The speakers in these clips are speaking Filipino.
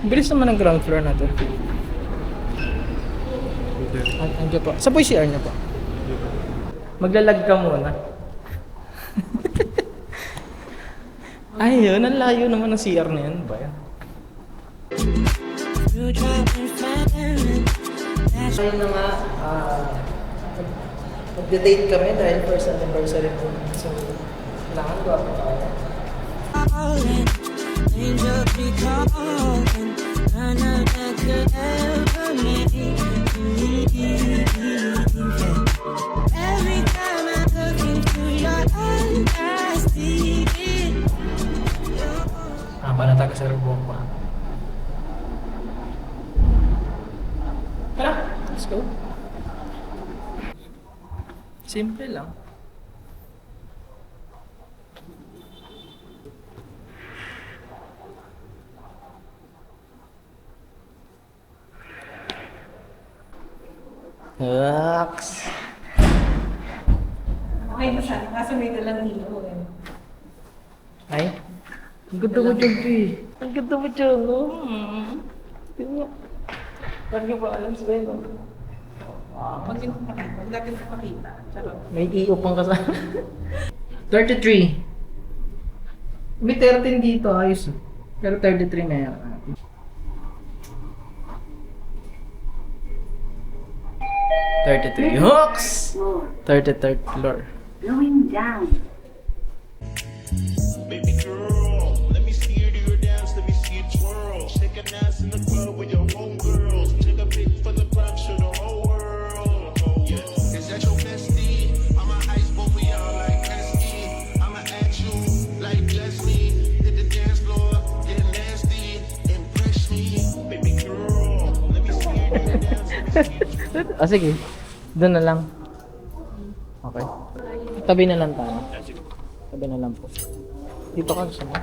Bilis naman ang ground floor na to. Andiyan po. Sa po yung CR niya po. Maglalag ka muna. Ay, yun. Ang layo naman ng CR na yan. Ba yan? Ayun na nga. Mag-date kami dahil first anniversary po. So, kailangan ko ako tayo. Angel be calling, none of that could ever make me leave. Every time I look into your eyes, I see it. Para taga sa rubong pa. Tara, let's go. Simple lang. Relax. Okay na siya, kaso may dalang hilo eh. Ay? Ang ganda mo dyan, Pi. Ang ganda mo dyan, no? Tingnan mo. Parang ba alam sa bayan, no? Huwag natin pakita. Charot. May iupang kasama. 33. May 13 dito, ayos. Pero 33 na yan. 33 hooks! 33rd floor. Going down. Baby girl, let me see you do your dance, let me see you twirl. Shake a dance in the club with your homegirls. Take a pic for the gram, show the whole world. Yeah. Is that your bestie? I'm a ice boy, we all like Pesky. I'ma at you like Leslie. Hit the dance floor, get nasty, impress me. Baby girl, let me see you do your dance, let me see you Sige. Doon na lang. Okay. Tabi na lang tayo. Tabi na lang po. Dito ka sa mga.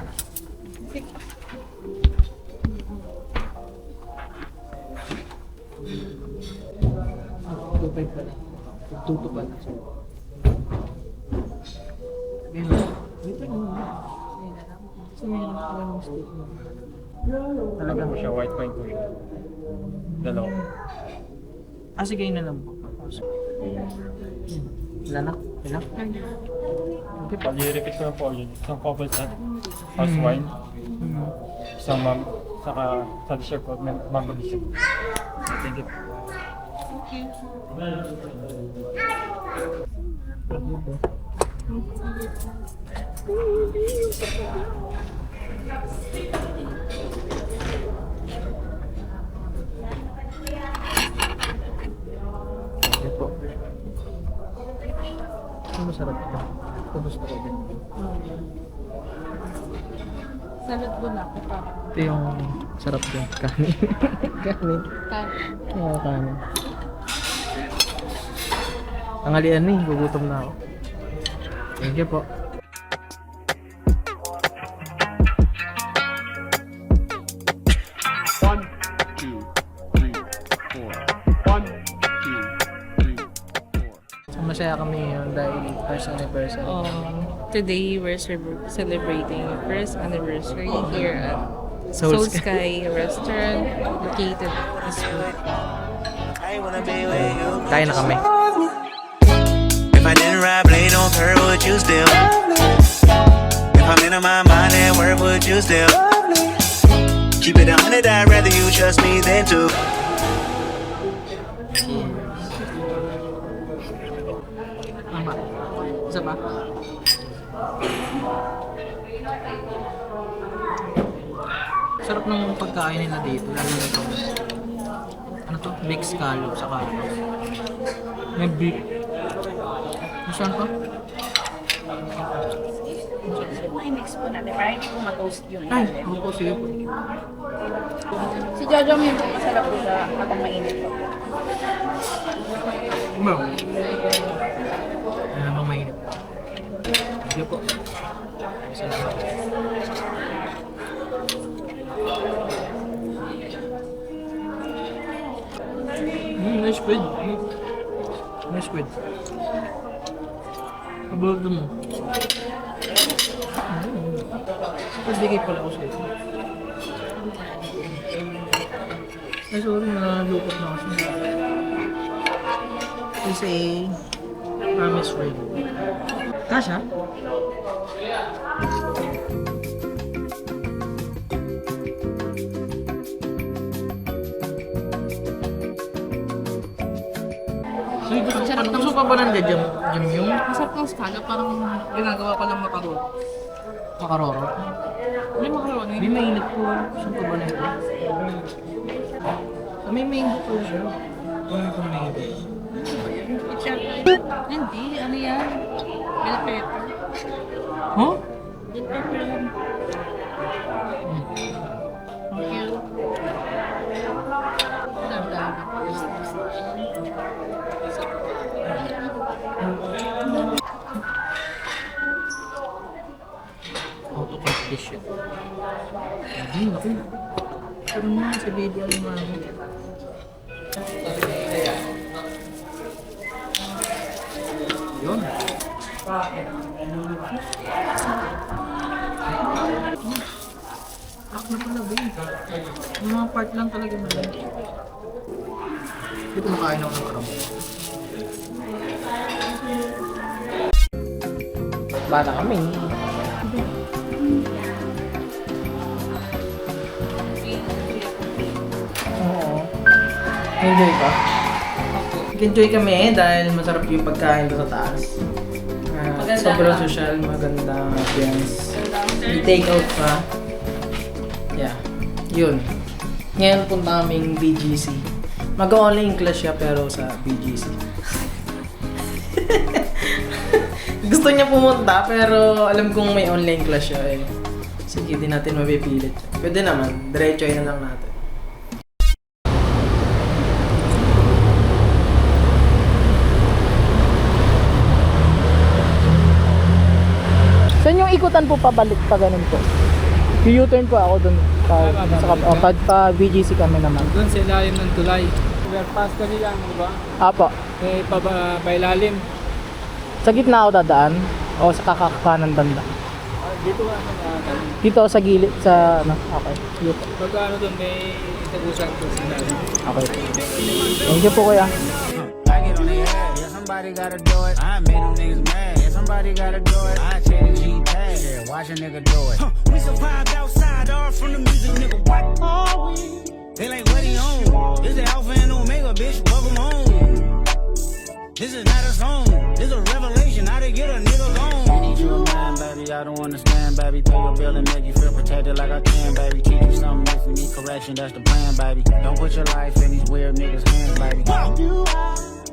Tupay pala. Tuto pala. Dito na. Sa mga lang stick mo. Talaga mo siya, white wine ko siya. Dalawa. Sige, yun na lang po. Wala na? Wala? Okay, pag-i-repeat ko lang po yun. Isang couple set, house wine, isang saka sa dessert po, mango dessert. Thank you. Ito po. Ang masarap ito. Ito gusto ko din. Salad ko na ako pa. Ito yung sarap din. Kanin. Kanin. Oo, kanin. Tanghalian na eh. Gugutom na ako. Thank you po. Masaya kami yun dahil first anniversary. Today we're celebrating first anniversary here at Soul Soul Sky Restaurant located this week. Kaya na kami. If I didn't ride blade on curve, would you still? If I'm in my mind at work, would you still? Keep it 100, I'd rather you trust me than to. Tama. Isa pa? Sarap ng pagkain nila dito. Lalo na ito. Ano to? Mixed scallop sa carrots. May beef. Saan pa? I-mix po natin para hindi po ma-toast yung Ay, ilalim. ako po. Sige po. Si Jojo may masarap po siya habang mainit po. Bro. Ayan namang mainit. Sige po. Nice squid. Nice squid. Kabulado mo. Pagbigay pala ako sa'yo. Ay, sorry, nalulukot na kasi. It's a promise ring. Kasha? Sige, gusto pa ba ng jam yung? Masarap ng scallop, parang ginagawa ko lang makarol. Makaroro? May makarol. Hindi mainit po. Saan pa ba na ito? May mango po siya. Ano po mango? Hindi, ano yan? Bell pepper. Huh? Bell pepper yan. Thank you. Auto-cut dish yun. Hindi, okay. Pero nga sa video yung mango. Yun. Ak na pala ba yun? Yung mga part lang talaga na yun. Hindi kumakain ako ng crab. Bata kami. Oo. Enjoy ka? Enjoy kami dahil masarap yung pagkain doon sa taas. Sobrang social, maganda ambience. May take out pa. Yeah. Yun. Ngayon punta kaming BGC. Mag-online class siya pero sa BGC. Gusto niya pumunta pero alam kong may online class siya eh. Sige, di natin mapipilit. Pwede naman, diretso na lang natin. Saan yung ikutan po pabalik pa ganun po? U-turn po ako dun pa BGC kami naman. Doon sa ilalim ng tulay. Overpass ka nila, di ba? Apo. May pailalim. Sa gitna ako dadaan o sa kakakanan banda? Dito ka sa Dito sa gilid sa ano? Okay. Dito. pagka ano doon, may itagusan ko sa ilalim. Okay. Thank you po kuya. I get on their ass. Yeah, somebody gotta do it. I made them niggas mad. Yeah, somebody gotta do it. I check the G-Tag. Yeah, watch a nigga do it. We survived outside, all from the music, nigga. What are we? They like, what he on? This the Alpha and Omega, bitch. Welcome home. This is not a song. This a revelation. How to get a nigga gone. I need you a man, baby. I don't understand, baby. Pay your bill and make you feel protected like I can, baby. Teach you something if you need correction. That's the plan, baby. Don't put your life in these weird niggas' hands, baby.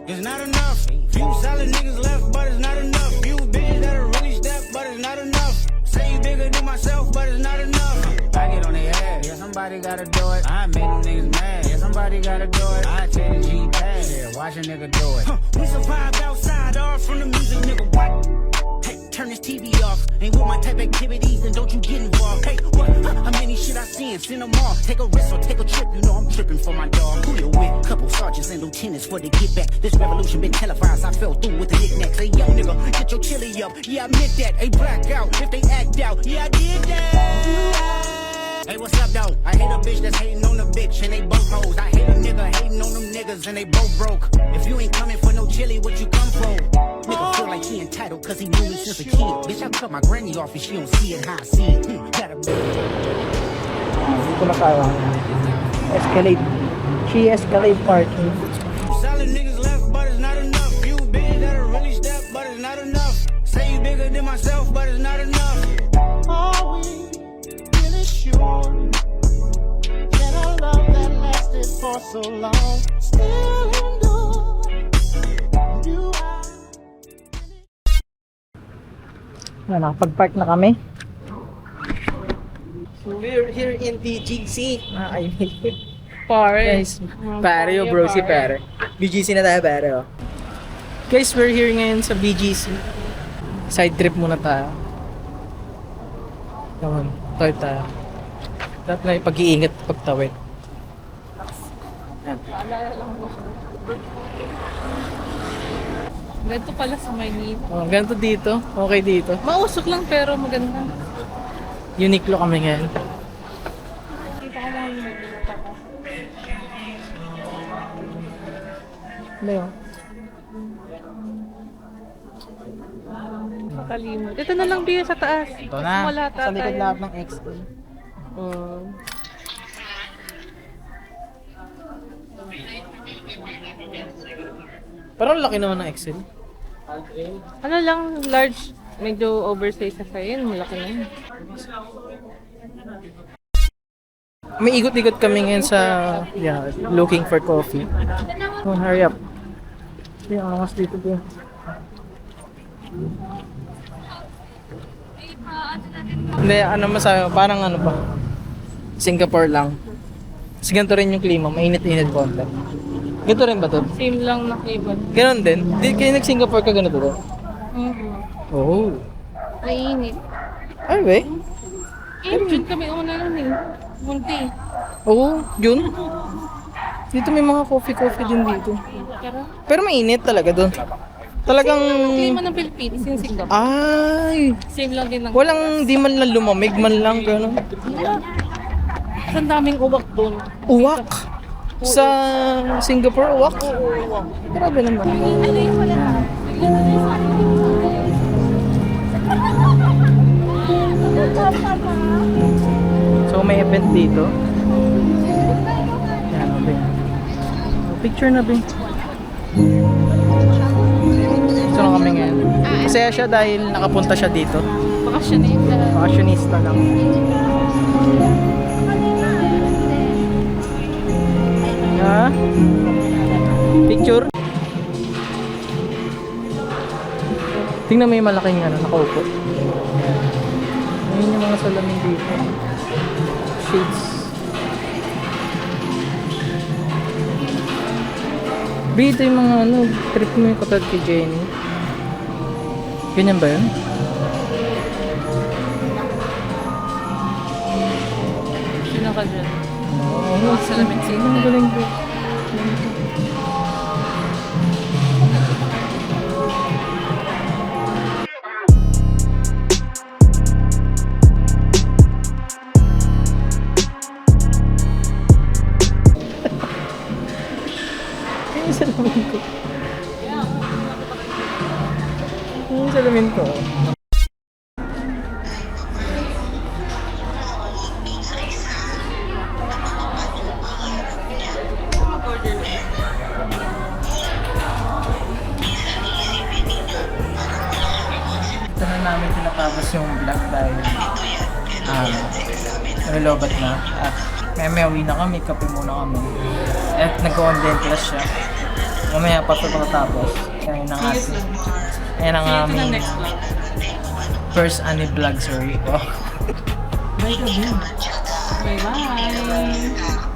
It's not enough. Few solid niggas left, but it's not enough. Few bitches that'll really step, but it's not enough. Say you bigger than myself, but it's not enough. I get on their ass. Yeah, somebody gotta do it. I made them niggas mad. Yeah, somebody gotta do it. I take the G-Tag. Yeah, watch a nigga do it. We survived outside, all from the music, nigga. What? Hey, turn this TV off. Ain't with my type activities, and don't you get involved. Hey, what? How many shit I seen? Send them off. Take a risk or take a trip. You know I'm tripping for my dog. Who you with? Couple sergeants and lieutenants for the get back. This revolution been televised. I fell through with the knickknacks. Hey, young nigga, get your chili up. Yeah, I admit that. Hey, black out if they act out. Yeah, I did that. Hey, what's up, though? I hate a bitch that's hating on a bitch and they both hoes. I hate a nigga hating on them niggas and they both broke. If you ain't coming for no chili, what you come for? Nigga feel like he entitled cause he knew me since a kid. Bitch, I cut my granny off and she don't see it how I see it. Gotta be. Dito na tayo. Escalade. She Escalade parking. Solid niggas left, but it's not enough. Few bitches that'll really step, but it's not enough. Say you bigger than myself, but it's not enough. Are we really sure that our love that lasted for so long still endure? Do I? Nakapag-park na kami. So we're here in BGC. Guys, pare yo bro, si pare. BGC na tayo pare oh. Guys, we're here ngayon sa BGC. Side trip muna tayo. Naman, tawid tayo. Dapat na yung pag-iingat pagtawid. Yan. Ganito pala sa Maynila. Oh, ganito dito. Okay dito. Mausok lang pero maganda. Uniqlo kami ngayon. Ano yun? Makalimot. Ito na lang biya sa taas. Ito na. Wala Sa likod tayo. lahat ng XL. Parang laki naman ng XL. Ano lang, large. Medyo oversize sa sa'yo. Malaki na yun. May ikot-ikot kami ngayon sa looking for coffee. Oh, hurry up. Yung angas dito po. Hindi, ano masabi mo? Parang ano pa. Singapore lang. Kasi ganito rin yung klima. Mainit-init konti. Ganito rin ba to? Same lang na flavor. Ganon din? Di kayo nag-Singapore ka ganito to? Oh. Mainit. Ay, be? June kami una nun eh. Munti. Oo, June. Dito may mga coffee din dito. Pero mainit talaga doon. Talagang... Klima ng Pilipinas, yung Singapore. Ay! Same lang din ng... Walang di man lang lumamig man lang gano'n. Ang daming uwak doon. Uwak! Sa Singapore, uwak? Grabe naman. So may event dito. Yan, Bing. Picture na, Bing. Gusto na kami ngayon. Masaya siya dahil nakapunta siya dito. Bakasyonista. Fashionista lang. Ha? Picture? Tingnan mo yung malaking ano, nakaupo. Ayan. Ayun yung mga salamin dito. Shades. Ito yung mga ano, trip mo yung katad kay Jenny. Ganyan ba yun? Sino ka dyan? Oo, salamin sino? Ang galing ko. Yung salamin ko. Yung salamin ko. Ito na namin tinatapos yung vlog dahil nalobat na at may uwi na kami, kape muna kami at nag-online class siya mamaya pa ito pagkatapos kaya nang ating ayan ang See you to the aming next vlog. first ani vlog, sorry. Oh. Bye-bye.